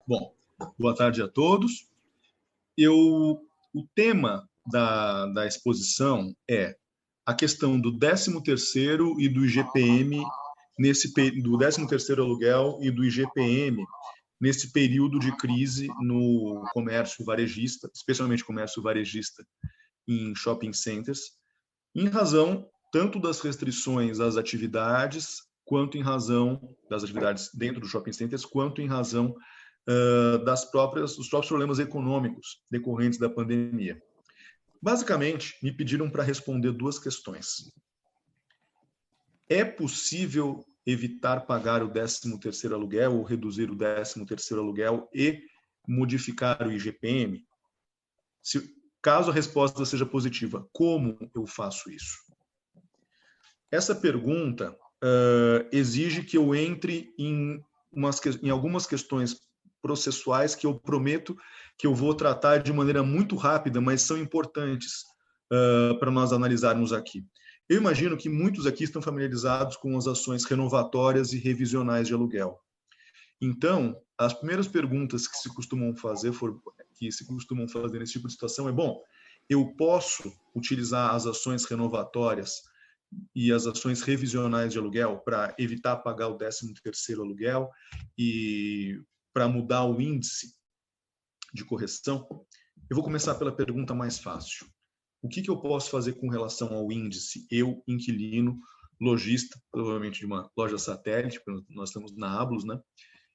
Bom, boa tarde a todos. O tema da exposição é a questão do 13º e do IGPM, do 13º aluguel e do IGPM, nesse período de crise no comércio varejista, especialmente comércio varejista em shopping centers, em razão tanto das restrições às atividades, quanto em razão das atividades dentro dos shopping centers, quanto em razão dos próprios problemas econômicos decorrentes da pandemia. Basicamente, me pediram para responder duas questões. É possível evitar pagar o 13º aluguel ou reduzir o 13º aluguel e modificar o IGPM? Caso a resposta seja positiva, como eu faço isso? Essa pergunta exige que eu entre em algumas questões processuais que eu prometo que eu vou tratar de maneira muito rápida, mas são importantes para nós analisarmos aqui. Eu imagino que muitos aqui estão familiarizados com as ações renovatórias e revisionais de aluguel. Então, as primeiras perguntas que se costumam fazer nesse tipo de situação é: bom, eu posso utilizar as ações renovatórias e as ações revisionais de aluguel para evitar pagar o 13º aluguel e para mudar o índice de correção? Eu vou começar pela pergunta mais fácil. O que eu posso fazer com relação ao índice? Eu, inquilino, lojista, provavelmente de uma loja satélite, porque nós estamos na Ablos, né?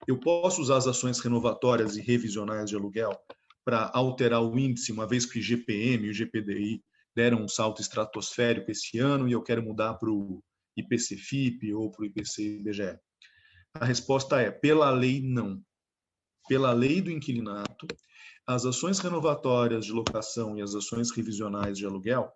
Eu posso usar as ações renovatórias e revisionais de aluguel para alterar o índice, uma vez que o IGPM e o IGPDI deram um salto estratosférico esse ano e eu quero mudar para o IPC-FIP ou para o IPC-IBGE? A resposta é: pela lei, não. Pela lei do inquilinato, as ações renovatórias de locação e as ações revisionais de aluguel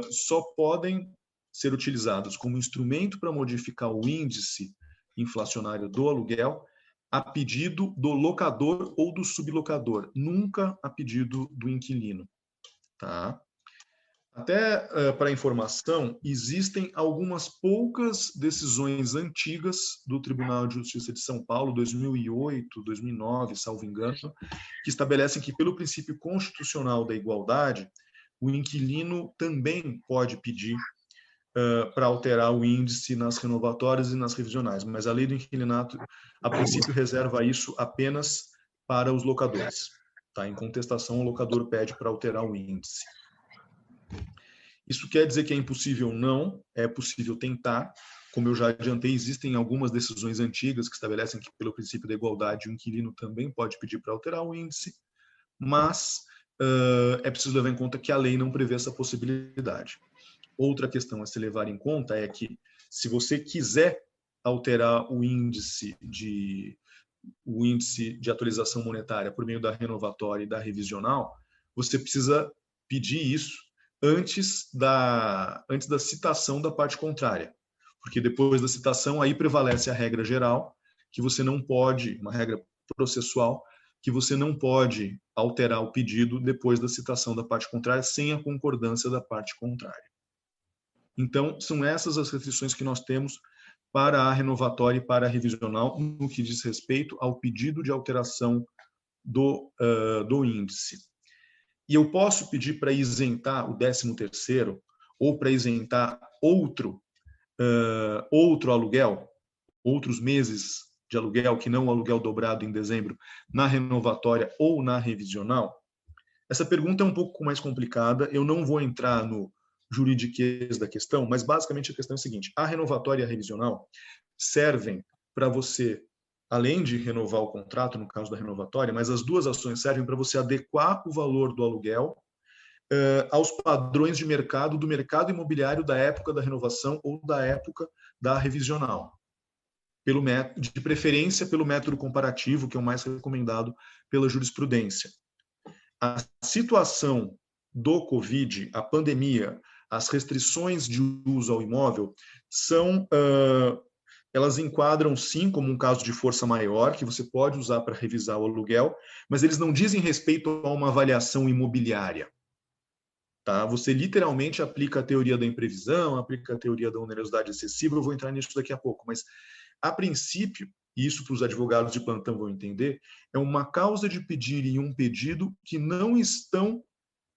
só podem ser utilizadas como instrumento para modificar o índice inflacionário do aluguel a pedido do locador ou do sublocador, nunca a pedido do inquilino. Tá? Até para informação, existem algumas poucas decisões antigas do Tribunal de Justiça de São Paulo, 2008, 2009, salvo engano, que estabelecem que, pelo princípio constitucional da igualdade, o inquilino também pode pedir para alterar o índice nas renovatórias e nas revisionais, mas a lei do inquilinato, a princípio, reserva isso apenas para os locadores. Tá? Em contestação, o locador pede para alterar o índice. Isso quer dizer que é impossível? Não, é possível tentar. Como eu já adiantei, existem algumas decisões antigas que estabelecem que, pelo princípio da igualdade, o inquilino também pode pedir para alterar o índice, mas é preciso levar em conta que a lei não prevê essa possibilidade. Outra questão a se levar em conta é que, se você quiser alterar o índice de atualização monetária por meio da renovatória e da revisional, você precisa pedir isso antes da citação da parte contrária. Porque depois da citação, aí prevalece a regra geral, que você não pode, uma regra processual, que você não pode alterar o pedido depois da citação da parte contrária sem a concordância da parte contrária. Então, são essas as restrições que nós temos para a renovatória e para a revisional no que diz respeito ao pedido de alteração do índice. E eu posso pedir para isentar o 13º ou para isentar outro aluguel, outros meses de aluguel, que não o aluguel dobrado em dezembro, na renovatória ou na revisional? Essa pergunta é um pouco mais complicada, eu não vou entrar no juridiquês da questão, mas basicamente a questão é a seguinte: a renovatória e a revisional servem para você, além de renovar o contrato, no caso da renovatória, mas as duas ações servem para você adequar o valor do aluguel aos padrões de mercado, do mercado imobiliário da época da renovação ou da época da revisional. De preferência pelo método comparativo, que é o mais recomendado pela jurisprudência. A situação do Covid, a pandemia, as restrições de uso ao imóvel elas enquadram sim como um caso de força maior, que você pode usar para revisar o aluguel, mas eles não dizem respeito a uma avaliação imobiliária. Tá? Você literalmente aplica a teoria da imprevisão, aplica a teoria da onerosidade excessiva, eu vou entrar nisso daqui a pouco, mas a princípio, e isso para os advogados de plantão vão entender, é uma causa de pedir e um pedido que não estão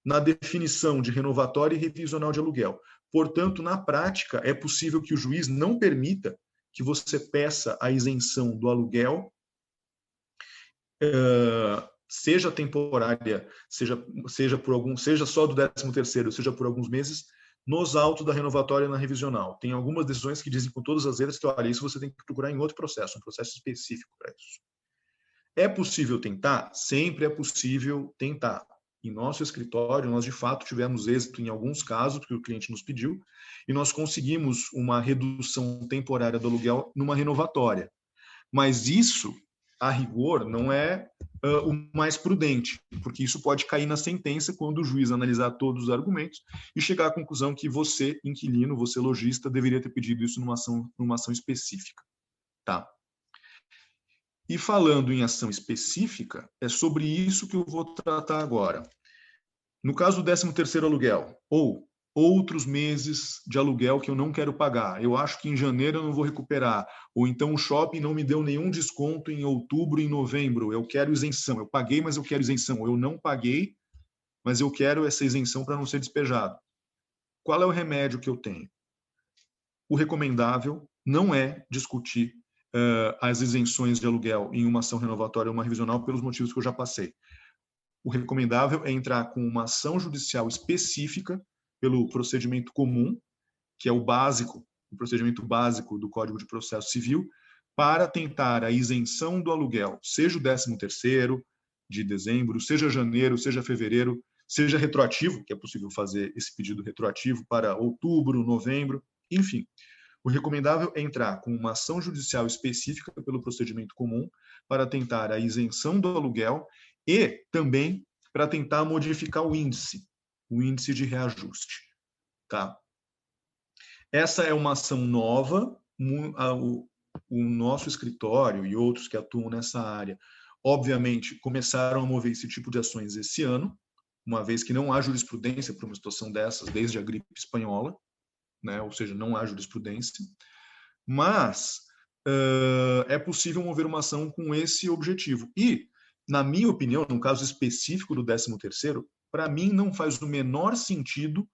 na definição de renovatória e revisional de aluguel. Portanto, na prática, é possível que o juiz não permita que você peça a isenção do aluguel, seja temporária, seja só do 13º, seja por alguns meses, nos autos da renovatória e na revisional. Tem algumas decisões que dizem com todas as letras que, olha, isso você tem que procurar em outro processo, um processo específico para isso. É possível tentar? Sempre é possível tentar. Em nosso escritório, nós de fato tivemos êxito em alguns casos, porque o cliente nos pediu, e nós conseguimos uma redução temporária do aluguel numa renovatória. Mas isso, a rigor, não é o mais prudente, porque isso pode cair na sentença quando o juiz analisar todos os argumentos e chegar à conclusão que você, inquilino, você lojista, deveria ter pedido isso numa ação específica. Tá? E falando em ação específica, é sobre isso que eu vou tratar agora. No caso do 13º aluguel, ou outros meses de aluguel que eu não quero pagar, eu acho que em janeiro eu não vou recuperar, ou então o shopping não me deu nenhum desconto em outubro e em novembro, eu quero isenção, eu paguei, mas eu quero isenção, ou eu não paguei, mas eu quero essa isenção para não ser despejado. Qual é o remédio que eu tenho? O recomendável não é discutir as isenções de aluguel em uma ação renovatória ou uma revisional pelos motivos que eu já passei. O recomendável é entrar com uma ação judicial específica pelo procedimento comum, que é o básico, o procedimento básico do Código de Processo Civil, para tentar a isenção do aluguel, seja o 13º de dezembro, seja janeiro, seja fevereiro, seja retroativo, que é possível fazer esse pedido retroativo para outubro, novembro, enfim. O recomendável é entrar com uma ação judicial específica pelo procedimento comum para tentar a isenção do aluguel e também para tentar modificar o índice de reajuste. Tá? Essa é uma ação nova, o nosso escritório e outros que atuam nessa área, obviamente, começaram a mover esse tipo de ações esse ano, uma vez que não há jurisprudência para uma situação dessas desde a gripe espanhola, né? Ou seja, não há jurisprudência, mas é possível mover uma ação com esse objetivo. E, na minha opinião, no caso específico do 13º, para mim não faz o menor sentido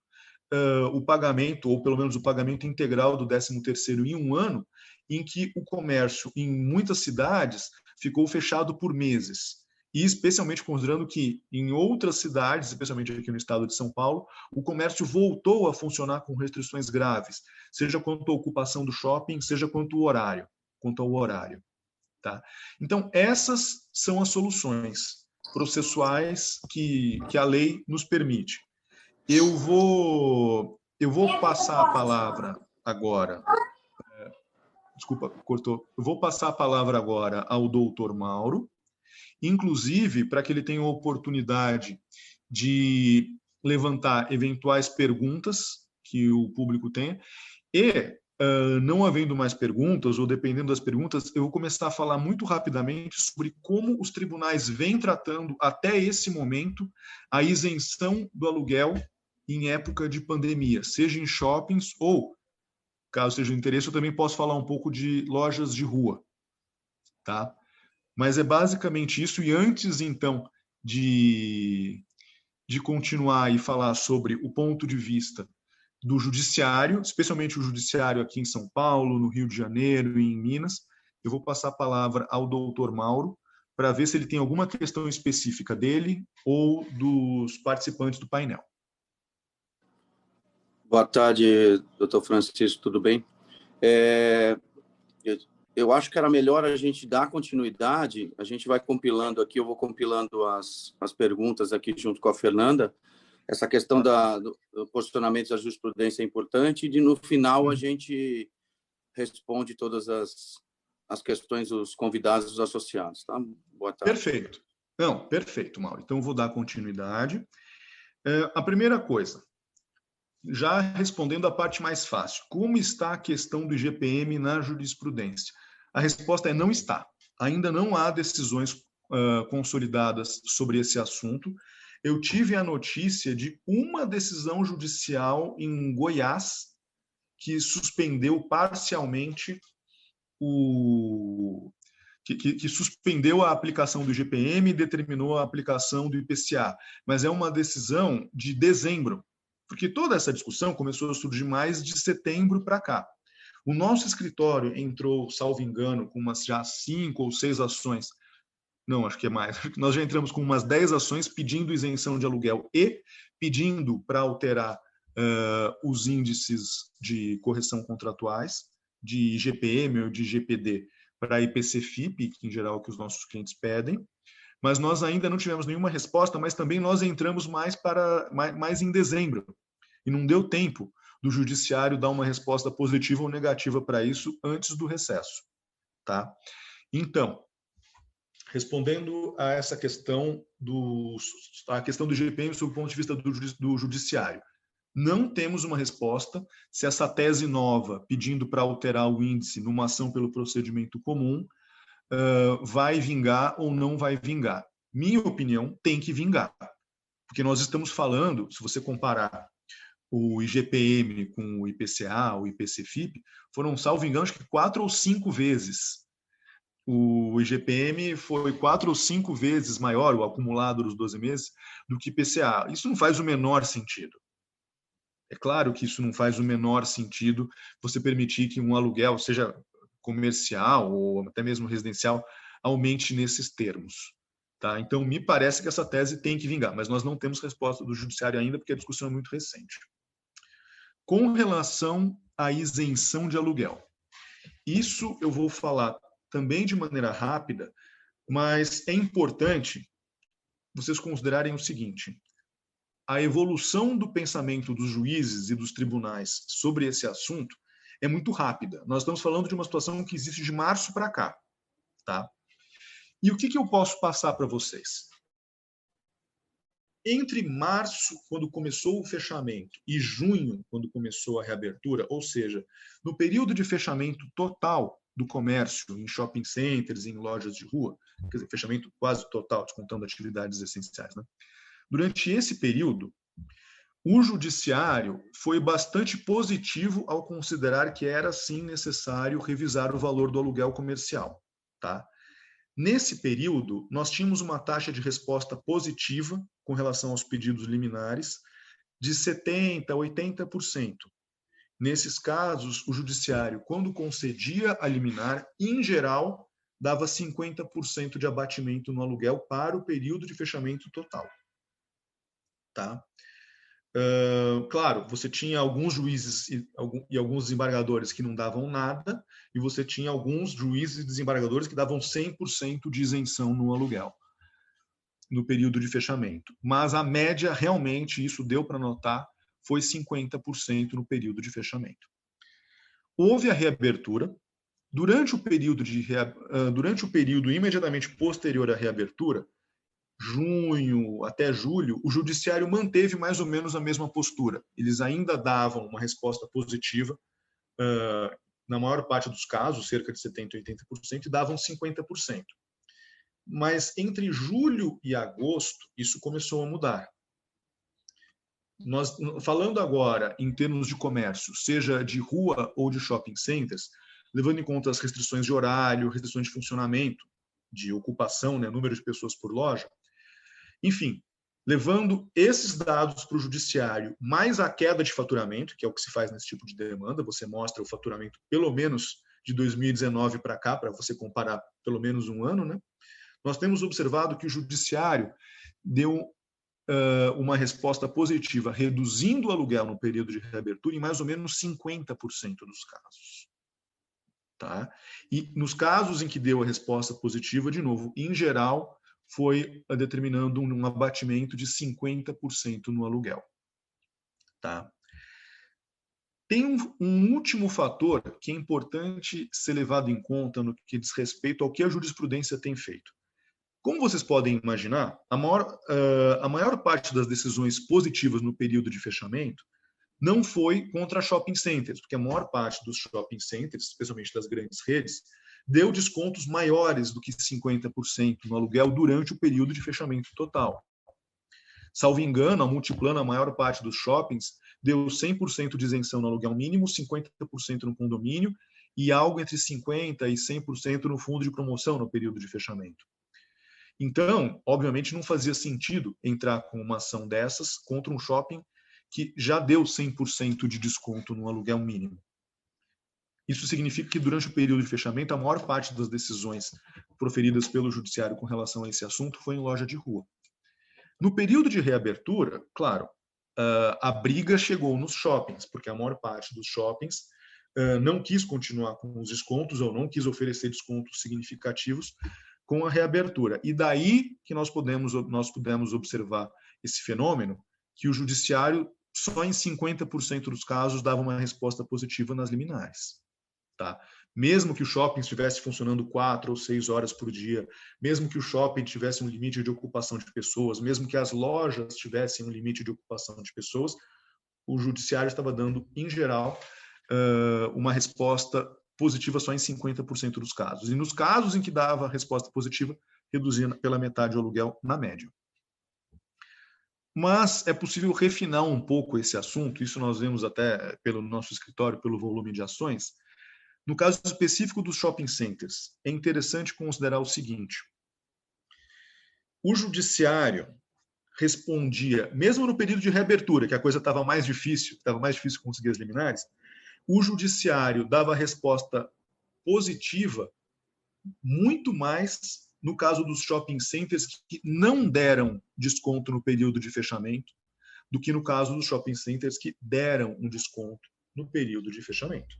o pagamento, ou pelo menos o pagamento integral do 13º em um ano, em que o comércio em muitas cidades ficou fechado por meses. E especialmente considerando que em outras cidades, especialmente aqui no estado de São Paulo, o comércio voltou a funcionar com restrições graves, seja quanto à ocupação do shopping, seja quanto ao horário. Tá? Então, essas são as soluções processuais que a lei nos permite. Eu vou passar a palavra agora. Desculpa, cortou. Eu vou passar a palavra agora ao doutor Mauro, inclusive para que ele tenha a oportunidade de levantar eventuais perguntas que o público tenha. E, não havendo mais perguntas, ou dependendo das perguntas, eu vou começar a falar muito rapidamente sobre como os tribunais vêm tratando, até esse momento, a isenção do aluguel em época de pandemia, seja em shoppings ou, caso seja de interesse, eu também posso falar um pouco de lojas de rua. Tá? Mas é basicamente isso. E antes, então, de continuar e falar sobre o ponto de vista do judiciário, especialmente o judiciário aqui em São Paulo, no Rio de Janeiro e em Minas, eu vou passar a palavra ao doutor Mauro para ver se ele tem alguma questão específica dele ou dos participantes do painel. Boa tarde, doutor Francisco, tudo bem? Eu acho que era melhor a gente dar continuidade, a gente vai compilando aqui, eu vou compilando as perguntas aqui junto com a Fernanda. Essa questão do posicionamento da jurisprudência é importante e no final a gente responde todas as questões dos convidados e dos associados. Tá? Boa tarde. Perfeito. Não, perfeito, Mauro. Então, eu vou dar continuidade. A primeira coisa, já respondendo a parte mais fácil, como está a questão do IGPM na jurisprudência? A resposta é não está. Ainda não há decisões consolidadas sobre esse assunto. Eu tive a notícia de uma decisão judicial em Goiás que suspendeu parcialmente que suspendeu a aplicação do IGPM e determinou a aplicação do IPCA, mas é uma decisão de dezembro, porque toda essa discussão começou a surgir mais de setembro para cá. O nosso escritório entrou, salvo engano, com umas já 5 ou 6 ações, não, acho que é mais, nós já entramos com umas 10 ações pedindo isenção de aluguel e pedindo para alterar os índices de correção contratuais, de IGPM ou de IGPD, para IPC-FIP, que em geral é o que os nossos clientes pedem, mas nós ainda não tivemos nenhuma resposta, mas também nós entramos mais em dezembro, e não deu tempo do judiciário dar uma resposta positiva ou negativa para isso antes do recesso. Tá? Então, respondendo a essa questão do IGPM sob o ponto de vista do judiciário, não temos uma resposta se essa tese nova, pedindo para alterar o índice numa ação pelo procedimento comum, vai vingar ou não vai vingar. Minha opinião, tem que vingar. Porque nós estamos falando, se você comparar o IGPM com o IPCA, o IPC-FIP, foram, salvo engano, acho que 4 ou 5 vezes. O IGPM foi 4 ou 5 vezes maior, o acumulado dos 12 meses, do que o IPCA. Isso não faz o menor sentido. É claro que isso não faz o menor sentido você permitir que um aluguel, seja comercial ou até mesmo residencial, aumente nesses termos. Tá? Então, me parece que essa tese tem que vingar, mas nós não temos resposta do judiciário ainda, porque a discussão é muito recente. Com relação à isenção de aluguel, isso eu vou falar também de maneira rápida, mas é importante vocês considerarem o seguinte: a evolução do pensamento dos juízes e dos tribunais sobre esse assunto é muito rápida. Nós estamos falando de uma situação que existe de março para cá. Tá? E o que eu posso passar para vocês? Entre março, quando começou o fechamento, e junho, quando começou a reabertura, ou seja, no período de fechamento total do comércio em shopping centers, em lojas de rua, quer dizer, fechamento quase total, descontando atividades essenciais, né? Durante esse período, o judiciário foi bastante positivo ao considerar que era, sim, necessário revisar o valor do aluguel comercial. Tá? Nesse período, nós tínhamos uma taxa de resposta positiva com relação aos pedidos liminares de 70% a 80%. Nesses casos, o judiciário, quando concedia a liminar, em geral, dava 50% de abatimento no aluguel para o período de fechamento total. Tá? Claro, você tinha alguns juízes e alguns desembargadores que não davam nada, e você tinha alguns juízes e desembargadores que davam 100% de isenção no aluguel, no período de fechamento. Mas a média, realmente, isso deu para notar, foi 50% no período de fechamento. Houve a reabertura. Durante o período imediatamente posterior à reabertura, junho até julho, o judiciário manteve mais ou menos a mesma postura. Eles ainda davam uma resposta positiva, na maior parte dos casos, cerca de 70% a 80%, e davam 50%. Mas entre julho e agosto, isso começou a mudar. Nós, falando agora em termos de comércio, seja de rua ou de shopping centers, levando em conta as restrições de horário, restrições de funcionamento, de ocupação, né, número de pessoas por loja, enfim, levando esses dados para o judiciário, mais a queda de faturamento, que é o que se faz nesse tipo de demanda, você mostra o faturamento pelo menos de 2019 para cá, para você comparar pelo menos um ano, né? Nós temos observado que o judiciário deu uma resposta positiva, reduzindo o aluguel no período de reabertura em mais ou menos 50% dos casos. Tá? E nos casos em que deu a resposta positiva, de novo, em geral, foi determinando um abatimento de 50% no aluguel. Tá? Tem um último fator que é importante ser levado em conta no que diz respeito ao que a jurisprudência tem feito. Como vocês podem imaginar, a maior parte das decisões positivas no período de fechamento não foi contra shopping centers, porque a maior parte dos shopping centers, especialmente das grandes redes, deu descontos maiores do que 50% no aluguel durante o período de fechamento total. Salvo engano, a Multiplano, a maior parte dos shoppings, deu 100% de isenção no aluguel mínimo, 50% no condomínio e algo entre 50% e 100% no fundo de promoção no período de fechamento. Então, obviamente, não fazia sentido entrar com uma ação dessas contra um shopping que já deu 100% de desconto no aluguel mínimo. Isso significa que, durante o período de fechamento, a maior parte das decisões proferidas pelo judiciário com relação a esse assunto foi em loja de rua. No período de reabertura, claro, a briga chegou nos shoppings, porque a maior parte dos shoppings não quis continuar com os descontos ou não quis oferecer descontos significativos com a reabertura. E daí que nós pudemos observar esse fenômeno, que o judiciário só em 50% dos casos dava uma resposta positiva nas liminares. Tá? Mesmo que o shopping estivesse funcionando 4 ou 6 horas por dia, mesmo que o shopping tivesse um limite de ocupação de pessoas, mesmo que as lojas tivessem um limite de ocupação de pessoas, o judiciário estava dando, em geral, uma resposta positiva só em 50% dos casos. E nos casos em que dava resposta positiva, reduzia pela metade o aluguel na média. Mas é possível refinar um pouco esse assunto, isso nós vemos até pelo nosso escritório, pelo volume de ações. No caso específico dos shopping centers, é interessante considerar o seguinte: o judiciário respondia, mesmo no período de reabertura, que a coisa estava mais difícil conseguir as liminares, o judiciário dava resposta positiva muito mais no caso dos shopping centers que não deram desconto no período de fechamento do que no caso dos shopping centers que deram um desconto no período de fechamento.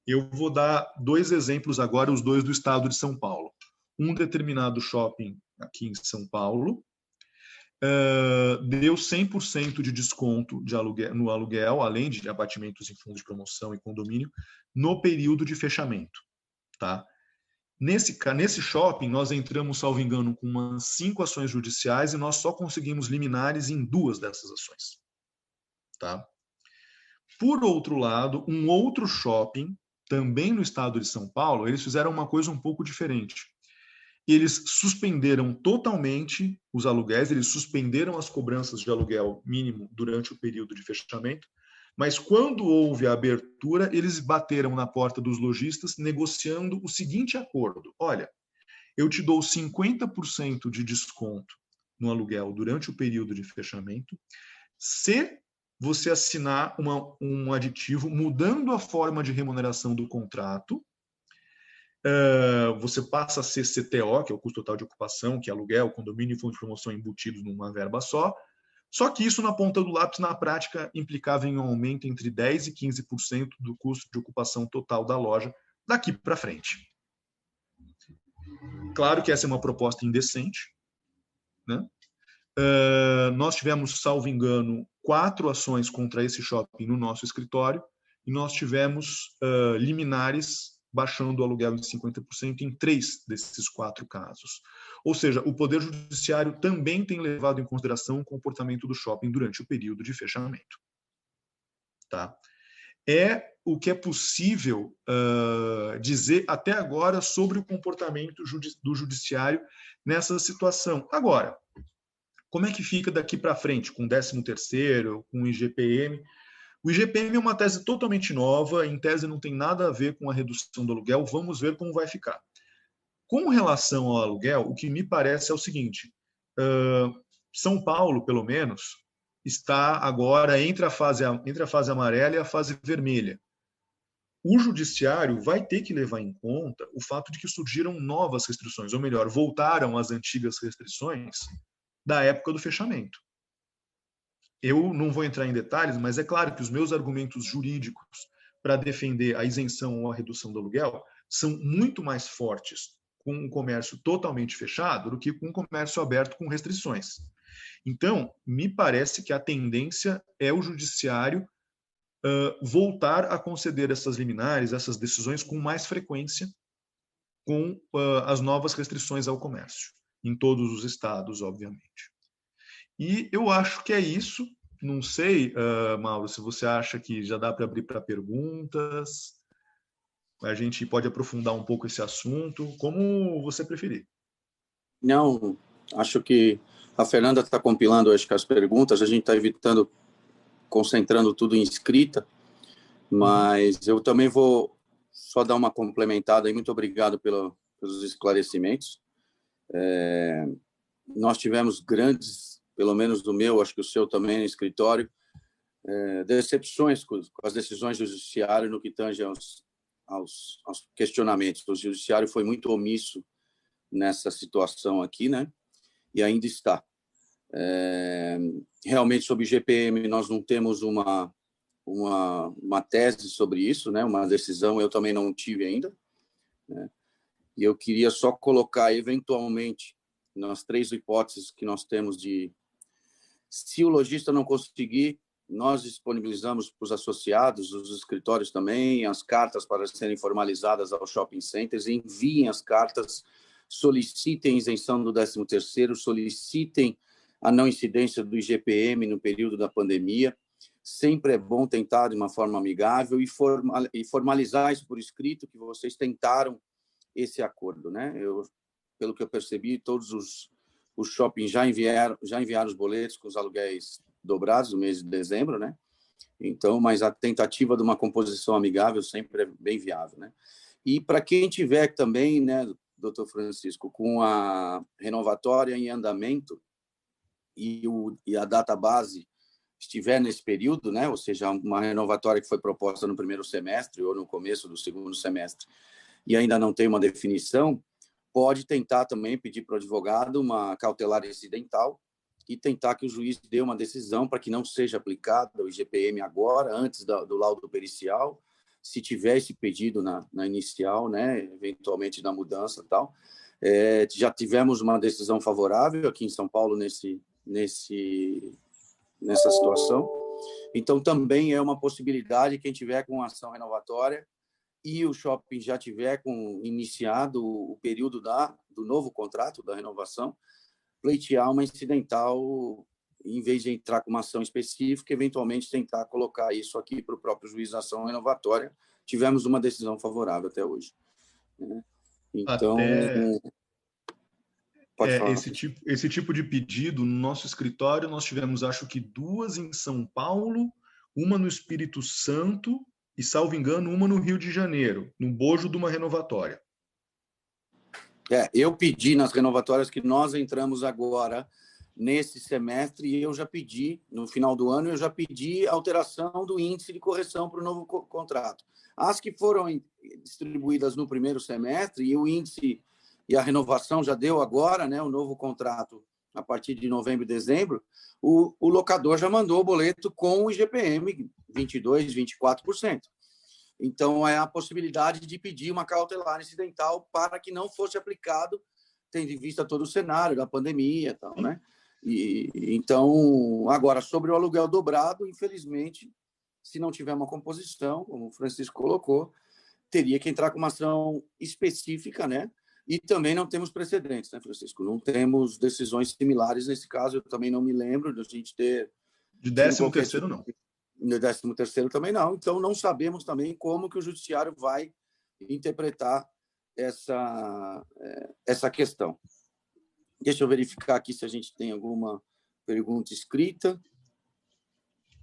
Eu vou dar 2 exemplos agora, os 2 do estado de São Paulo. Um determinado shopping aqui em São Paulo deu 100% de desconto no aluguel, além de abatimentos em fundos de promoção e condomínio, no período de fechamento. Tá? Nesse shopping, nós entramos, salvo engano, com umas 5 ações judiciais e nós só conseguimos liminares em 2 dessas ações. Tá? Por outro lado, um outro shopping, também no estado de São Paulo, eles fizeram uma coisa um pouco diferente. Eles suspenderam totalmente os aluguéis, eles suspenderam as cobranças de aluguel mínimo durante o período de fechamento, mas quando houve a abertura, eles bateram na porta dos lojistas negociando o seguinte acordo: olha, eu te dou 50% de desconto no aluguel durante o período de fechamento, se você assinar um aditivo mudando a forma de remuneração do contrato. Você passa a ser CTO, que é o custo total de ocupação, que é aluguel, condomínio e fundo de promoção embutidos numa verba só. Só que isso, na ponta do lápis, na prática, implicava em um aumento entre 10% e 15% do custo de ocupação total da loja daqui para frente. Claro que essa é uma proposta indecente, né? Nós tivemos, salvo engano, 4 ações contra esse shopping no nosso escritório e nós tivemos liminares baixando o aluguel em 50% em 3 desses 4 casos. Ou seja, o Poder Judiciário também tem levado em consideração o comportamento do shopping durante o período de fechamento. Tá? É o que é possível dizer até agora sobre o comportamento do Judiciário nessa situação. Agora, como é que fica daqui para frente, com o 13º, com o IGPM? O IGPM é uma tese totalmente nova, em tese não tem nada a ver com a redução do aluguel, vamos ver como vai ficar. Com relação ao aluguel, o que me parece é o seguinte: São Paulo, pelo menos, está agora entre a fase amarela e a fase vermelha. O judiciário vai ter que levar em conta o fato de que surgiram novas restrições, ou melhor, voltaram as antigas restrições da época do fechamento. Eu não vou entrar em detalhes, mas é claro que os meus argumentos jurídicos para defender a isenção ou a redução do aluguel são muito mais fortes com um comércio totalmente fechado do que com um comércio aberto com restrições. Então, me parece que a tendência é o judiciário voltar a conceder essas liminares, essas decisões com mais frequência com as novas restrições ao comércio, em todos os estados, obviamente. E eu acho que é isso. Não sei, Mauro, se você acha que já dá para abrir para perguntas. A gente pode aprofundar um pouco esse assunto, como você preferir. Não, acho que a Fernanda está compilando, acho que as perguntas, a gente está concentrando tudo em escrita, mas eu também vou só dar uma complementada aí. Muito obrigado pelos esclarecimentos. Nós tivemos grandes, pelo menos do meu, acho que o seu também no escritório, decepções com as decisões do judiciário no que tange aos questionamentos. O judiciário foi muito omisso nessa situação aqui, né? E ainda está. Realmente, sobre GPM, nós não temos uma tese sobre isso, né? Uma decisão eu também não tive ainda, né? E eu queria só colocar, eventualmente, nas 3 hipóteses que nós temos de... Se o lojista não conseguir, nós disponibilizamos para os associados, os escritórios também, as cartas para serem formalizadas aos shopping centers, enviem as cartas, solicitem a isenção do 13º, solicitem a não incidência do IGPM no período da pandemia. Sempre é bom tentar de uma forma amigável e formalizar isso por escrito, que vocês tentaram esse acordo, né? Pelo que eu percebi, todos os shoppings já enviaram os boletos com os aluguéis dobrados no mês de dezembro, né? Então, mas a tentativa de uma composição amigável sempre é bem viável, né? E para quem tiver também, né, doutor Francisco, com a renovatória em andamento e a data base estiver nesse período, né, ou seja, uma renovatória que foi proposta no primeiro semestre ou no começo do segundo semestre e ainda não tem uma definição, pode tentar também pedir para o advogado uma cautelar incidental e tentar que o juiz dê uma decisão para que não seja aplicado o IGPM agora, antes do laudo pericial, se tiver esse pedido na inicial, né, eventualmente na mudança e tal. Já tivemos uma decisão favorável aqui em São Paulo nessa situação. Então, também é uma possibilidade, quem tiver com ação renovatória e o shopping já tiver iniciado o período do novo contrato, da renovação, pleitear uma incidental, em vez de entrar com uma ação específica, eventualmente tentar colocar isso aqui para o próprio juiz da ação renovatória. Tivemos uma decisão favorável até hoje, né? Então, pode falar. Esse tipo de pedido, no nosso escritório, nós tivemos, acho que 2 em São Paulo, uma no Espírito Santo e, salvo engano, uma no Rio de Janeiro, no bojo de uma renovatória. Eu pedi nas renovatórias que nós entramos agora nesse semestre, e eu já pedi, no final do ano, eu já pedi alteração do índice de correção para o novo contrato. As que foram distribuídas no primeiro semestre, e o índice e a renovação já deu agora, né, o novo contrato a partir de novembro e dezembro, o locador já mandou o boleto com o IGPM 22%, 24%. Então, é a possibilidade de pedir uma cautelar incidental para que não fosse aplicado, tendo em vista todo o cenário da pandemia e tal, né? Então, agora, sobre o aluguel dobrado, infelizmente, se não tiver uma composição, como o Francisco colocou, teria que entrar com uma ação específica, né? E também não temos precedentes, né, Francisco? Não temos decisões similares nesse caso. Eu também não me lembro de a gente ter... De 13º, não. No 13º também não. Então, não sabemos também como que o judiciário vai interpretar essa questão. Deixa eu verificar aqui se a gente tem alguma pergunta escrita.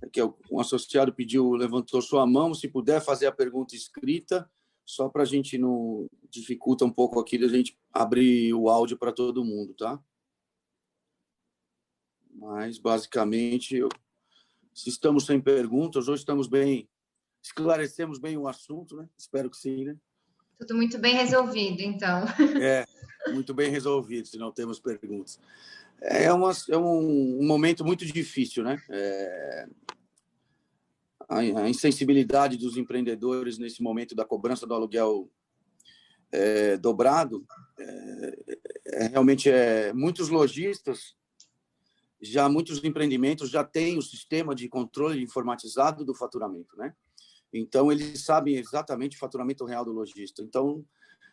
Aqui, um associado levantou sua mão, se puder fazer a pergunta escrita, só para a gente não dificulta um pouco aqui a gente abrir o áudio para todo mundo, tá? Mas, basicamente, se estamos sem perguntas, hoje estamos bem, esclarecemos bem o assunto, né? Espero que sim, né? Tudo muito bem resolvido, então. Muito bem resolvido, se não temos perguntas. É um momento muito difícil, né? A insensibilidade dos empreendedores nesse momento da cobrança do aluguel dobrado, realmente muitos lojistas, muitos empreendimentos já têm o sistema de controle informatizado do faturamento, né? Então, eles sabem exatamente o faturamento real do lojista. Então,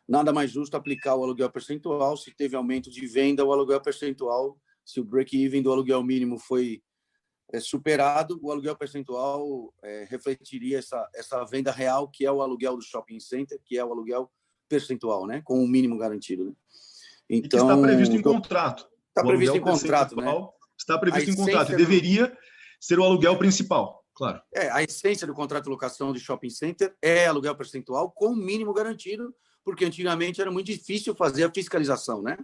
nada mais justo aplicar o aluguel percentual. Se teve aumento de venda, o aluguel percentual, se o break-even do aluguel mínimo foi superado, o aluguel percentual refletiria essa venda real, que é o aluguel do shopping center, que é o aluguel percentual, né? Com o mínimo garantido, né? Então, e que está previsto em contrato. Está previsto em contrato, né? Está previsto em contrato. E deveria ser o aluguel principal. Claro. A essência do contrato de locação de shopping center é aluguel percentual com mínimo garantido, porque antigamente era muito difícil fazer a fiscalização, né?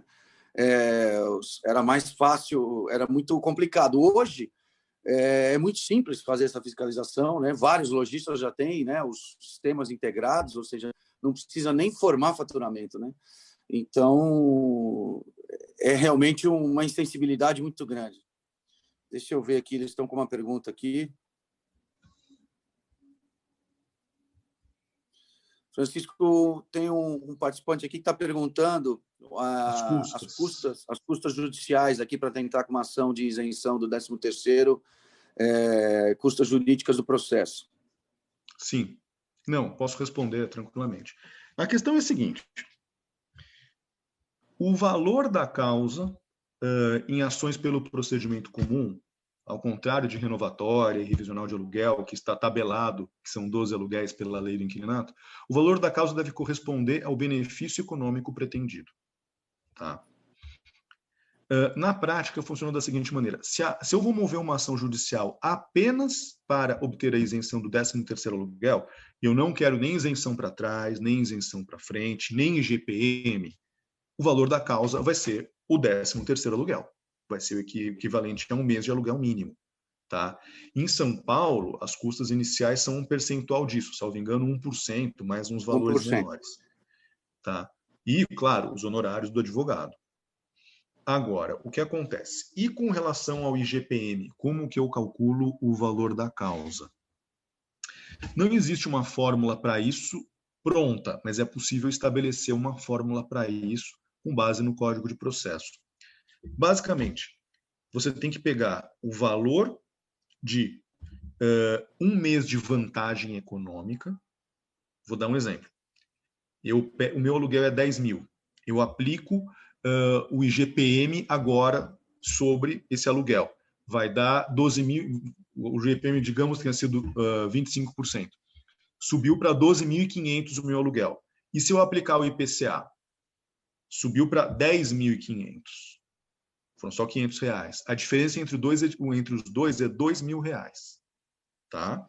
Era mais fácil, era muito complicado. Hoje é muito simples fazer essa fiscalização, né? Vários lojistas já têm, né, os sistemas integrados, ou seja, não precisa nem formar faturamento, né? Então, é realmente uma insensibilidade muito grande. Deixa eu ver aqui, eles estão com uma pergunta aqui. Francisco, tem um participante aqui que está perguntando as custas judiciais aqui para tentar com uma ação de isenção do 13º, custas jurídicas do processo. Sim. Não, posso responder tranquilamente. A questão é a seguinte: o valor da causa em ações pelo procedimento comum, ao contrário de renovatória e revisional de aluguel, que está tabelado, que são 12 aluguéis pela lei do inquilinato, o valor da causa deve corresponder ao benefício econômico pretendido. Tá? Na prática, funciona da seguinte maneira: se eu vou mover uma ação judicial apenas para obter a isenção do 13º aluguel, eu não quero nem isenção para trás, nem isenção para frente, nem IGPM, o valor da causa vai ser o 13º aluguel. Vai ser o equivalente a um mês de aluguel mínimo. Tá? Em São Paulo, as custas iniciais são um percentual disso, salvo engano, 1%, mais uns valores 1%. menores. Tá? E, claro, os honorários do advogado. Agora, o que acontece? E com relação ao IGPM, como que eu calculo o valor da causa? Não existe uma fórmula para isso pronta, mas é possível estabelecer uma fórmula para isso com base no Código de Processo. Basicamente, você tem que pegar o valor de um mês de vantagem econômica. Vou dar um exemplo. O meu aluguel é 10 mil. Eu aplico o IGPM agora sobre esse aluguel. Vai dar 12 mil. O IGPM, digamos, tenha sido 25%. Subiu para 12.500 o meu aluguel. E se eu aplicar o IPCA? Subiu para 10.500. Foram só R$500. A diferença entre os dois é R$2.000. Tá?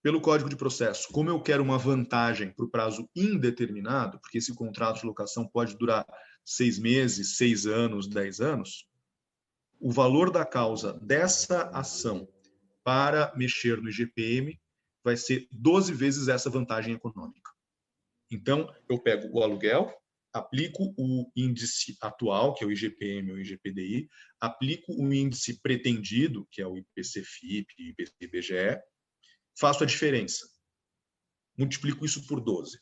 Pelo Código de Processo, como eu quero uma vantagem para o prazo indeterminado, porque esse contrato de locação pode durar 6 meses, 6 anos, 10 anos, o valor da causa dessa ação para mexer no IGPM vai ser 12 vezes essa vantagem econômica. Então, eu pego o aluguel, aplico o índice atual, que é o IGPM ou o IGPDI, aplico o índice pretendido, que é o IPC-FIP, IPC-IBGE, faço a diferença. Multiplico isso por 12.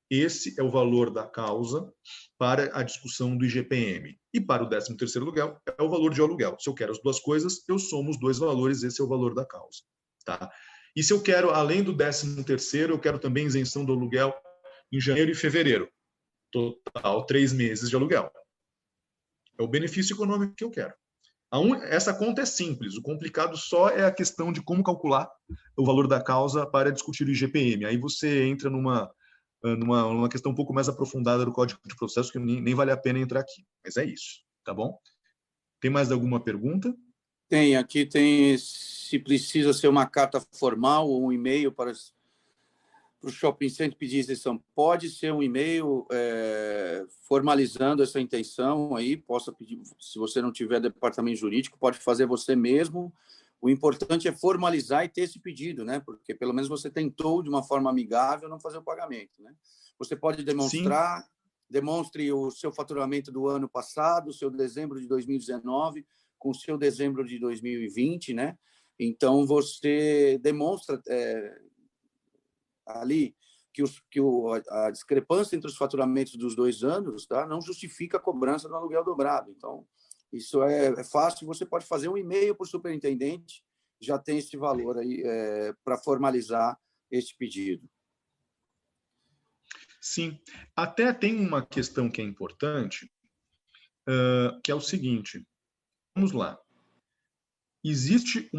Esse é o valor da causa para a discussão do IGPM. E para o 13º aluguel, é o valor de aluguel. Se eu quero as duas coisas, eu somo os dois valores, esse é o valor da causa. Tá? E se eu quero, além do 13º, eu quero também isenção do aluguel em janeiro e fevereiro. Total, 3 meses de aluguel. É o benefício econômico que eu quero. Essa conta é simples. O complicado só é a questão de como calcular o valor da causa para discutir o IGPM. Aí você entra numa questão um pouco mais aprofundada do Código de Processo, que nem vale a pena entrar aqui. Mas é isso, tá bom? Tem mais alguma pergunta? Aqui tem se precisa ser uma carta formal ou um e-mail para o shopping center pedir isenção. Pode ser um e-mail formalizando essa intenção aí, possa pedir, se você não tiver departamento jurídico, pode fazer você mesmo. O importante é formalizar e ter esse pedido, né? Porque pelo menos você tentou de uma forma amigável não fazer o pagamento, né? Você pode demonstrar, sim, demonstre o seu faturamento do ano passado, o seu dezembro de 2019, com o seu dezembro de 2020, né? Então você demonstra ali que a discrepância entre os faturamentos dos 2 anos, tá, não justifica a cobrança do aluguel dobrado. Então, isso é fácil. Você pode fazer um e-mail para o superintendente, já tem esse valor aí para formalizar esse pedido. Sim. Até tem uma questão que é importante, que é o seguinte. Vamos lá. Existe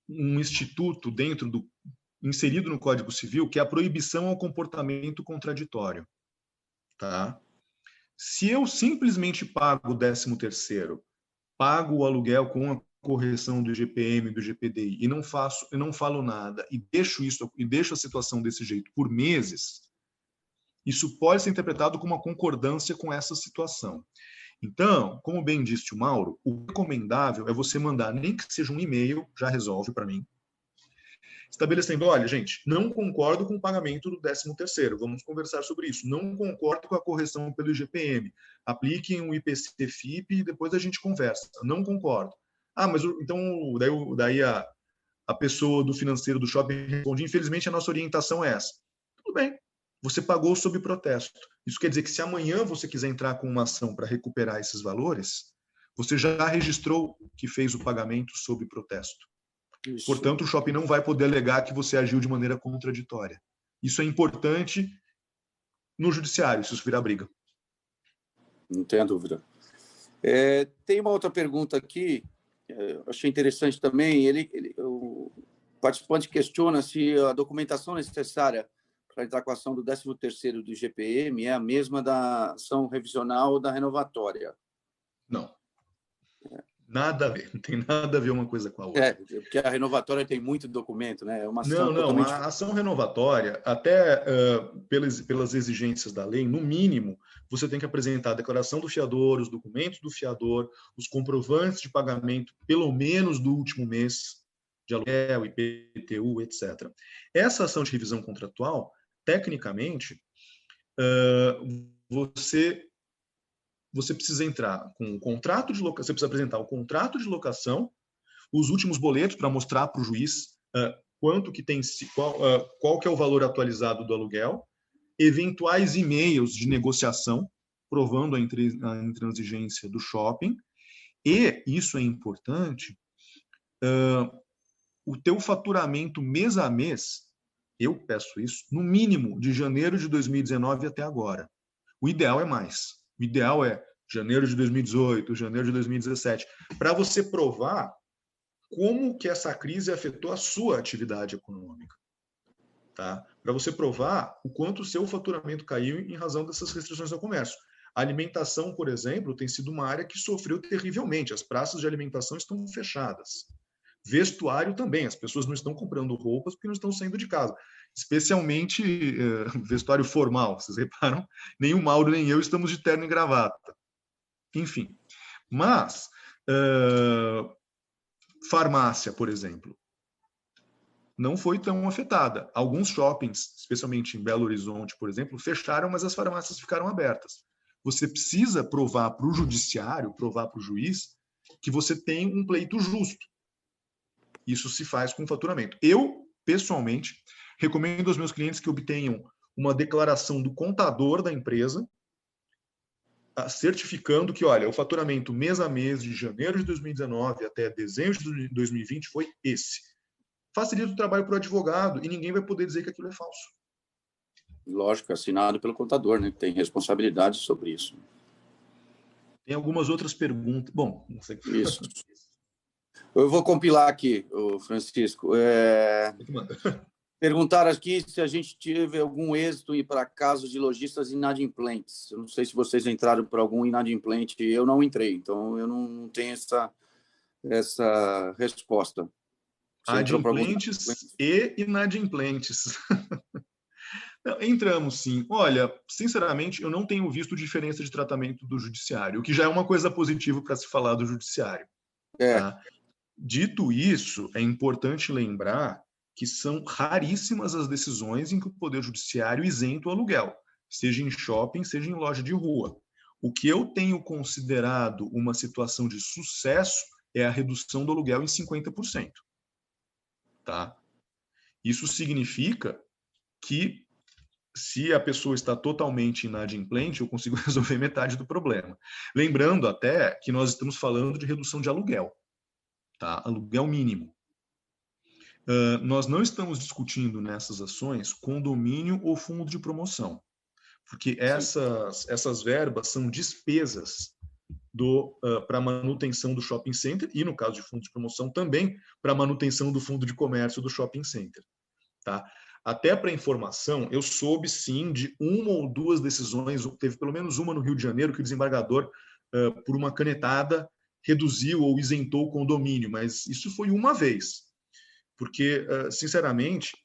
um instituto inserido no Código Civil, que é a proibição ao comportamento contraditório. Tá? Se eu simplesmente pago o 13º, pago o aluguel com correção do IGPM, do IGPDI, e não falo nada, e deixo a situação desse jeito por meses, isso pode ser interpretado como uma concordância com essa situação. Então, como bem disse o Mauro, o recomendável é você mandar, nem que seja um e-mail, já resolve para mim, estabelecendo, olha, gente, não concordo com o pagamento do 13º, vamos conversar sobre isso. Não concordo com a correção pelo IGPM. Apliquem um IPC-FIP e depois a gente conversa. Não concordo. Ah, mas então daí a pessoa do financeiro do shopping responde, infelizmente a nossa orientação é essa. Tudo bem, você pagou sob protesto. Isso quer dizer que se amanhã você quiser entrar com uma ação para recuperar esses valores, você já registrou que fez o pagamento sob protesto. Isso. Portanto, o shopping não vai poder alegar que você agiu de maneira contraditória. Isso é importante no judiciário, se isso virar briga. Não tenha dúvida. Tem uma outra pergunta aqui, achei interessante também. O participante questiona se a documentação necessária para entrar com a ação do 13º do IGPM é a mesma da ação revisional ou da renovatória. Não. Nada a ver, não tem nada a ver uma coisa com a outra. Porque a renovatória tem muito documento, né? É uma ação totalmente... a ação renovatória, até pelas exigências da lei, no mínimo, você tem que apresentar a declaração do fiador, os documentos do fiador, os comprovantes de pagamento, pelo menos do último mês de aluguel, IPTU, etc. Essa ação de revisão contratual, tecnicamente, você precisa entrar com o contrato de locação, você precisa apresentar o contrato de locação, os últimos boletos para mostrar para o juiz quanto que tem, qual que é o valor atualizado do aluguel, eventuais e-mails de negociação provando a intransigência do shopping, e, isso é importante, o teu faturamento mês a mês, eu peço isso, no mínimo de janeiro de 2019 até agora. O ideal é mais. O ideal é janeiro de 2018, janeiro de 2017, para você provar como que essa crise afetou a sua atividade econômica. Tá? Para você provar o quanto o seu faturamento caiu em razão dessas restrições ao comércio. A alimentação, por exemplo, tem sido uma área que sofreu terrivelmente. As praças de alimentação estão fechadas. Vestuário também. As pessoas não estão comprando roupas porque não estão saindo de casa. Especialmente vestuário formal. Vocês reparam? Nem o Mauro nem eu estamos de terno e gravata. Enfim. Mas, farmácia, por exemplo, não foi tão afetada. Alguns shoppings, especialmente em Belo Horizonte, por exemplo, fecharam, mas as farmácias ficaram abertas. Você precisa provar para o judiciário, provar para o juiz, que você tem um pleito justo. Isso se faz com faturamento. Eu, pessoalmente, recomendo aos meus clientes que obtenham uma declaração do contador da empresa, certificando que, olha, o faturamento mês a mês de janeiro de 2019 até dezembro de 2020 foi esse. Facilita o trabalho para o advogado e ninguém vai poder dizer que aquilo é falso. Lógico, assinado pelo contador, né? Tem responsabilidade sobre isso. Tem algumas outras perguntas. Bom, não sei. Isso. Eu vou compilar aqui, Francisco. Perguntaram aqui se a gente teve algum êxito para casos de lojistas inadimplentes. Eu não sei se vocês entraram por algum inadimplente. Eu não entrei, então eu não tenho essa resposta. Adimplentes e inadimplentes. Não, entramos, sim. Olha, sinceramente, eu não tenho visto diferença de tratamento do judiciário, o que já é uma coisa positiva para se falar do judiciário. Tá? Dito isso, é importante lembrar que são raríssimas as decisões em que o Poder Judiciário isenta o aluguel, seja em shopping, seja em loja de rua. O que eu tenho considerado uma situação de sucesso é a redução do aluguel em 50%. Tá? Isso significa que, se a pessoa está totalmente inadimplente, eu consigo resolver metade do problema. Lembrando até que nós estamos falando de redução de aluguel, tá? Aluguel mínimo. Nós não estamos discutindo nessas ações condomínio ou fundo de promoção, porque essas verbas são despesas para manutenção do shopping center e, no caso de fundo de promoção, também para manutenção do fundo de comércio do shopping center. Tá? Até para informação, eu soube sim de uma ou duas decisões, teve pelo menos uma no Rio de Janeiro, que o desembargador, por uma canetada, reduziu ou isentou o condomínio, mas isso foi uma vez. Porque, sinceramente,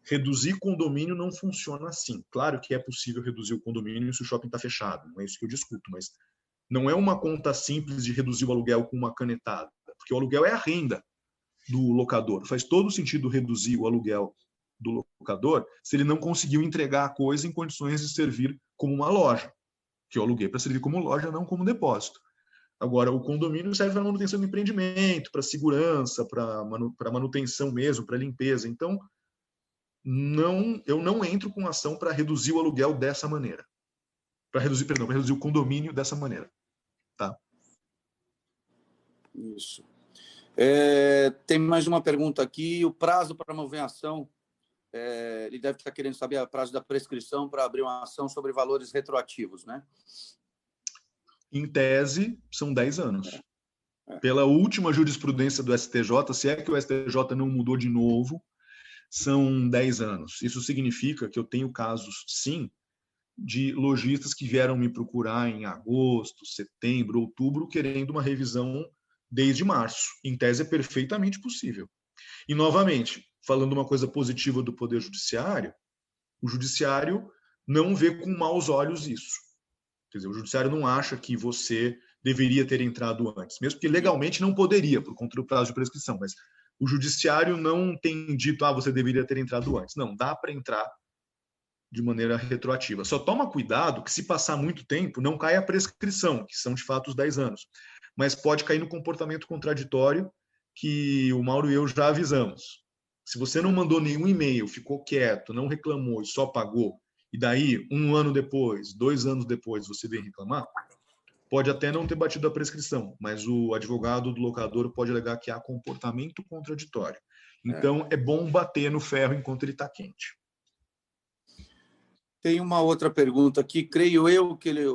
reduzir condomínio não funciona assim. Claro que é possível reduzir o condomínio se o shopping está fechado, não é isso que eu discuto, mas não é uma conta simples de reduzir o aluguel com uma canetada, porque o aluguel é a renda do locador. Faz todo sentido reduzir o aluguel do locador se ele não conseguiu entregar a coisa em condições de servir como uma loja, que eu aluguei para servir como loja, não como depósito. Agora, o condomínio serve para manutenção do empreendimento, para segurança, para manutenção mesmo, para limpeza. Então, eu não entro com ação para reduzir o aluguel dessa maneira. Para reduzir o condomínio dessa maneira. Tá? Isso. Tem mais uma pergunta aqui. O prazo para mover a ação, ele deve estar querendo saber o prazo da prescrição para abrir uma ação sobre valores retroativos, né? Em tese, são 10 anos. Pela última jurisprudência do STJ, se é que o STJ não mudou de novo, são 10 anos. Isso significa que eu tenho casos, sim, de lojistas que vieram me procurar em agosto, setembro, outubro, querendo uma revisão desde março. Em tese, é perfeitamente possível. E, novamente, falando uma coisa positiva do Poder Judiciário, o Judiciário não vê com maus olhos isso. Quer dizer, o Judiciário não acha que você deveria ter entrado antes, mesmo que legalmente não poderia, por conta do prazo de prescrição, mas o Judiciário não tem dito, você deveria ter entrado antes. Não, dá para entrar de maneira retroativa. Só toma cuidado que, se passar muito tempo, não cai a prescrição, que são, de fato, os 10 anos. Mas pode cair no comportamento contraditório que o Mauro e eu já avisamos. Se você não mandou nenhum e-mail, ficou quieto, não reclamou e só pagou, e daí, 1 ano depois, 2 anos depois, você vem reclamar, pode até não ter batido a prescrição, mas o advogado do locador pode alegar que há comportamento contraditório. Então, é bom bater no ferro enquanto ele está quente. Tem uma outra pergunta aqui. Creio eu que ele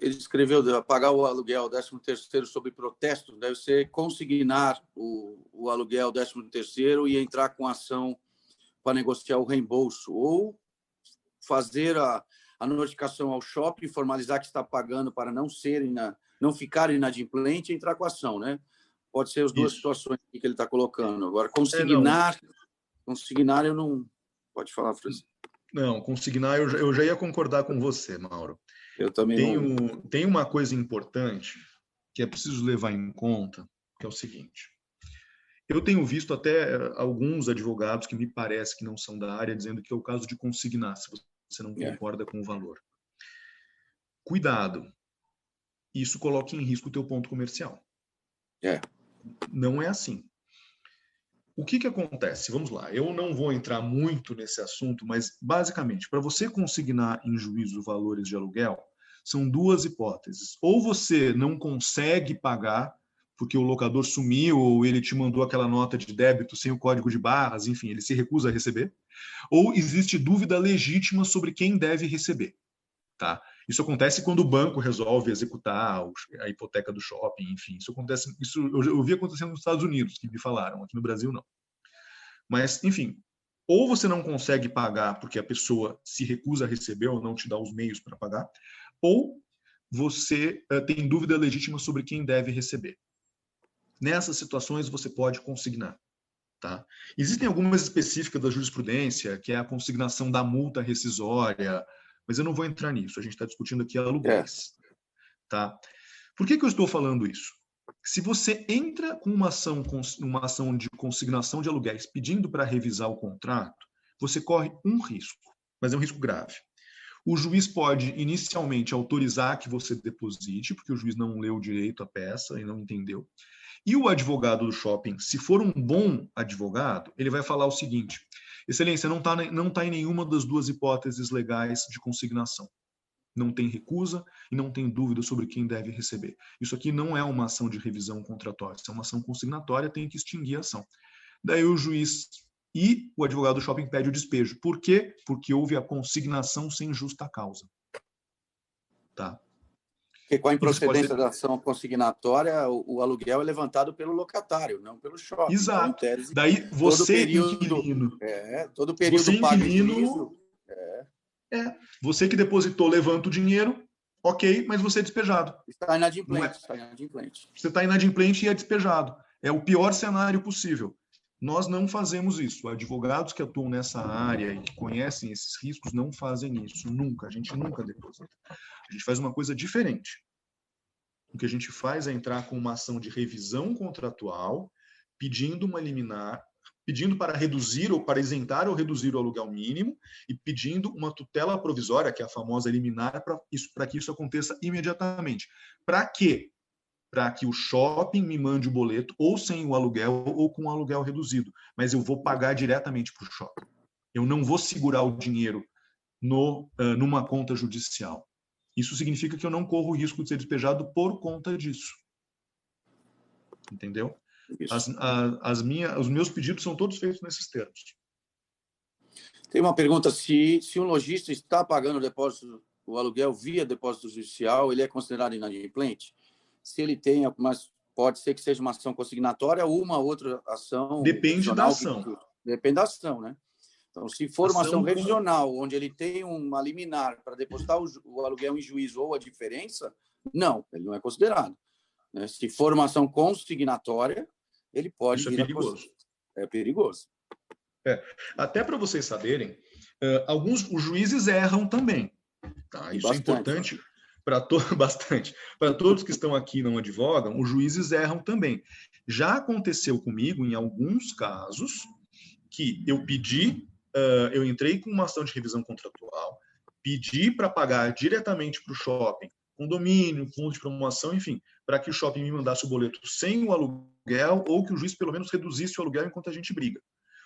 escreveu pagar o aluguel 13º sob protesto, deve ser consignar o aluguel 13º e entrar com ação para negociar o reembolso, ou fazer a notificação ao shopping, formalizar que está pagando para não ficar inadimplente e entrar com a ação, né? Pode ser as duas situações que ele está colocando. Agora, consignar eu não... Pode falar, Francisco. Não, consignar eu já ia concordar com você, Mauro. Eu também Tem uma coisa importante que é preciso levar em conta, que é o seguinte. Eu tenho visto até alguns advogados que me parece que não são da área dizendo que é o caso de consignar, se você não concorda com o valor. Cuidado. Isso coloca em risco o teu ponto comercial. Não é assim. O que acontece? Vamos lá, eu não vou entrar muito nesse assunto, mas, basicamente, para você consignar em juízo valores de aluguel, são 2 hipóteses. Ou você não consegue pagar porque o locador sumiu ou ele te mandou aquela nota de débito sem o código de barras, enfim, ele se recusa a receber, ou existe dúvida legítima sobre quem deve receber. Tá? Isso acontece quando o banco resolve executar a hipoteca do shopping, enfim. Isso acontece, eu vi acontecendo nos Estados Unidos, que me falaram, aqui no Brasil não. Mas, enfim, ou você não consegue pagar porque a pessoa se recusa a receber ou não te dá os meios para pagar, ou você tem dúvida legítima sobre quem deve receber. Nessas situações, você pode consignar. Tá? Existem algumas específicas da jurisprudência, que é a consignação da multa rescisória, mas eu não vou entrar nisso, a gente está discutindo aqui aluguéis. Tá? Por que eu estou falando isso? Se você entra com uma ação de consignação de aluguéis pedindo para revisar o contrato, você corre um risco, mas é um risco grave. O juiz pode inicialmente autorizar que você deposite, porque o juiz não leu direito a peça e não entendeu. E o advogado do shopping, se for um bom advogado, ele vai falar o seguinte: Excelência, não tá em nenhuma das 2 hipóteses legais de consignação. Não tem recusa e não tem dúvida sobre quem deve receber. Isso aqui não é uma ação de revisão contratual, isso é uma ação consignatória, tem que extinguir a ação. Daí o juiz e o advogado do shopping pede o despejo. Por quê? Porque houve a consignação sem justa causa. Tá? Porque com a improcedência da ação consignatória, o aluguel é levantado pelo locatário, não pelo shopping. Exato. Então, tese, daí você, inquilino... todo período pago em juízo... Você que depositou, levanta o dinheiro, ok, mas você é despejado. Está inadimplente, Não é? está inadimplente. Você está inadimplente e é despejado. É o pior cenário possível. Nós não fazemos isso. Advogados que atuam nessa área e que conhecem esses riscos não fazem isso. Nunca. A gente nunca deposita. A gente faz uma coisa diferente. O que a gente faz é entrar com uma ação de revisão contratual, pedindo uma liminar, pedindo para reduzir ou para isentar ou reduzir o aluguel mínimo e pedindo uma tutela provisória, que é a famosa liminar, para que isso aconteça imediatamente. Para quê? Para que o shopping me mande o boleto ou sem o aluguel ou com o aluguel reduzido. Mas eu vou pagar diretamente para o shopping. Eu não vou segurar o dinheiro numa conta judicial. Isso significa que eu não corro o risco de ser despejado por conta disso. Entendeu? Os meus pedidos são todos feitos nesses termos. Tem uma pergunta: se um lojista está pagando o aluguel via depósito judicial, ele é considerado inadimplente? Se ele tem, mas pode ser que seja uma ação consignatória ou uma outra ação. Depende da ação. Depende da ação, né? Então, se for uma ação revisional, onde ele tem uma liminar para depositar o aluguel em juízo ou a diferença, não, ele não é considerado. Né? Se for uma ação consignatória, ele pode... Isso é perigoso. É perigoso. Até para vocês saberem, os juízes erram também. Tá? Isso bastante, é importante bastante. Para todos que estão aqui e não advogam, os juízes erram também. Já aconteceu comigo, em alguns casos, que eu entrei com uma ação de revisão contratual, pedi para pagar diretamente para o shopping, condomínio, fundo de promoção, enfim, para que o shopping me mandasse o boleto sem o aluguel ou que o juiz pelo menos reduzisse o aluguel enquanto a gente briga.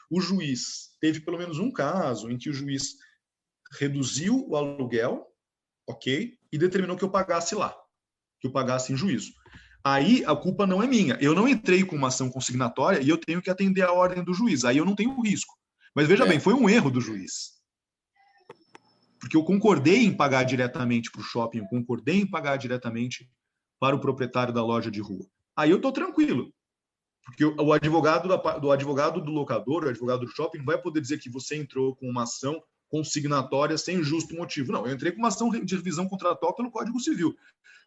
O juiz teve pelo menos um caso em que o juiz reduziu o aluguel, ok, e determinou que eu pagasse lá, que eu pagasse em juízo. Aí a culpa não é minha. Eu não entrei com uma ação consignatória e eu tenho que atender a ordem do juiz. Aí eu não tenho risco. Mas veja bem, foi um erro do juiz. Porque eu concordei em pagar diretamente para o shopping, eu concordei em pagar diretamente para o proprietário da loja de rua. Aí eu estou tranquilo. Porque o advogado do locador, o advogado do shopping, não vai poder dizer que você entrou com uma ação consignatória sem justo motivo. Não, eu entrei com uma ação de revisão contratual pelo Código Civil.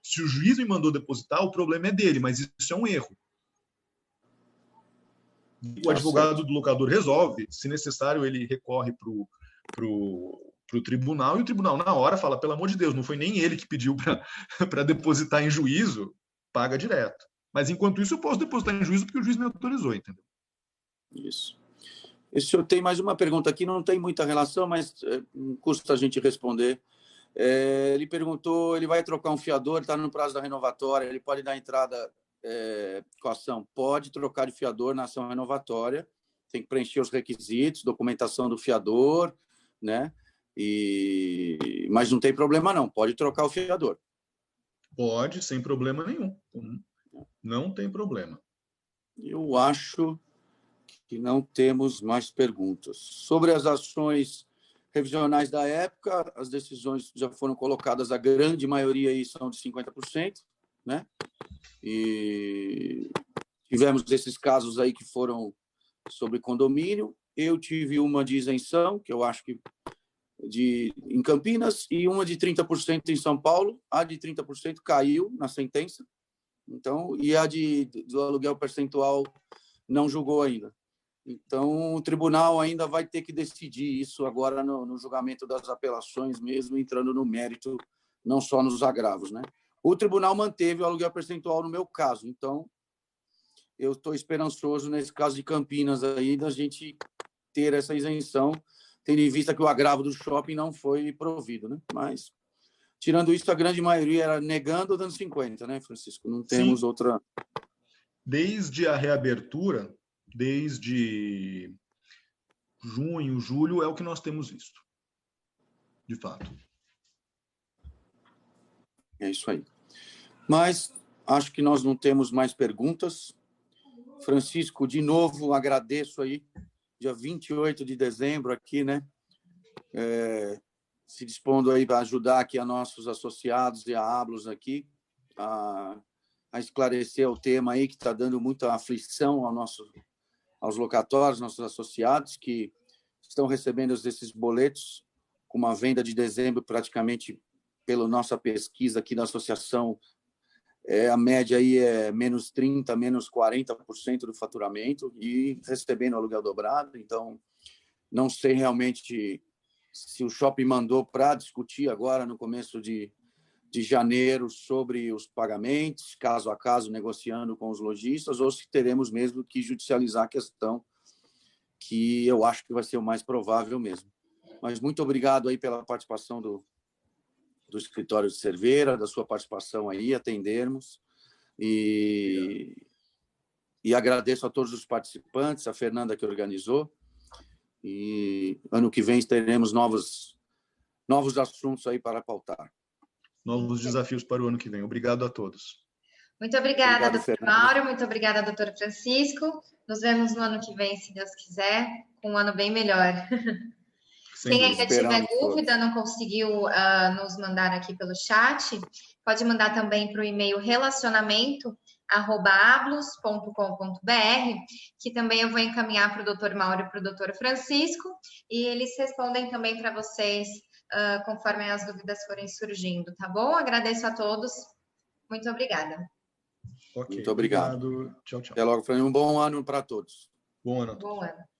Se o juiz me mandou depositar, o problema é dele, mas isso é um erro. O advogado do locador resolve, se necessário, ele recorre para o tribunal, e o tribunal, na hora, fala, pelo amor de Deus, não foi nem ele que pediu para depositar em juízo, paga direto. Mas, enquanto isso, eu posso depositar em juízo porque o juiz me autorizou, entendeu? Isso. Esse senhor tem mais uma pergunta aqui, não tem muita relação, mas custa a gente responder. Ele perguntou, ele vai trocar um fiador, está no prazo da renovatória, ele pode dar entrada com a ação? Pode trocar de fiador na ação renovatória, tem que preencher os requisitos, documentação do fiador, né? Mas não tem problema não, pode trocar o fiador. Pode, sem problema nenhum. Não tem problema. Eu acho que não temos mais perguntas. Sobre as ações revisionais da época, as decisões já foram colocadas, a grande maioria aí são de 50%, né? E tivemos esses casos aí que foram sobre condomínio. Eu tive uma de isenção, que eu acho que em Campinas, e uma de 30% em São Paulo. A de 30% caiu na sentença. Então, e a do aluguel percentual não julgou ainda. Então, o tribunal ainda vai ter que decidir isso agora no julgamento das apelações mesmo, entrando no mérito, não só nos agravos, né? O tribunal manteve o aluguel percentual no meu caso, então eu estou esperançoso nesse caso de Campinas aí da gente ter essa isenção, tendo em vista que o agravo do shopping não foi provido, né? Mas, tirando isso, a grande maioria era negando ou dando 50, né, Francisco? Não temos Sim. outra... Desde a reabertura, desde junho, julho, é o que nós temos visto. De fato. É isso aí. Mas acho que nós não temos mais perguntas. Francisco, de novo, agradeço aí, dia 28 de dezembro aqui, né? Se dispondo aí para ajudar aqui a nossos associados e a Ablos aqui a esclarecer o tema aí que está dando muita aflição aos locatórios, nossos associados, que estão recebendo esses boletos com uma venda de dezembro praticamente pela nossa pesquisa aqui da associação, a média aí é menos 30%, menos 40% do faturamento e recebendo aluguel dobrado. Então, não sei realmente se o shopping mandou para discutir agora, no começo de janeiro, sobre os pagamentos, caso a caso, negociando com os lojistas, ou se teremos mesmo que judicializar a questão, que eu acho que vai ser o mais provável mesmo. Mas muito obrigado aí pela participação do escritório de Cerveira, da sua participação aí, atendermos. E agradeço a todos os participantes, a Fernanda que organizou. E ano que vem teremos novos assuntos aí para pautar. Novos desafios para o ano que vem. Obrigado a todos. Muito obrigada, Obrigado, doutor Mauro. Muito obrigada, doutor Francisco. Nos vemos no ano que vem, se Deus quiser, com um ano bem melhor. Quem ainda tiver dúvida, não conseguiu nos mandar aqui pelo chat, pode mandar também para o e-mail relacionamento@ablos.com.br, que também eu vou encaminhar para o doutor Mauro e para o doutor Francisco, e eles respondem também para vocês conforme as dúvidas forem surgindo, tá bom? Agradeço a todos. Muito obrigada. Okay, muito obrigado. Tchau, tchau. Até logo. Foi um bom ano para todos. Bom ano a todos. Bom ano.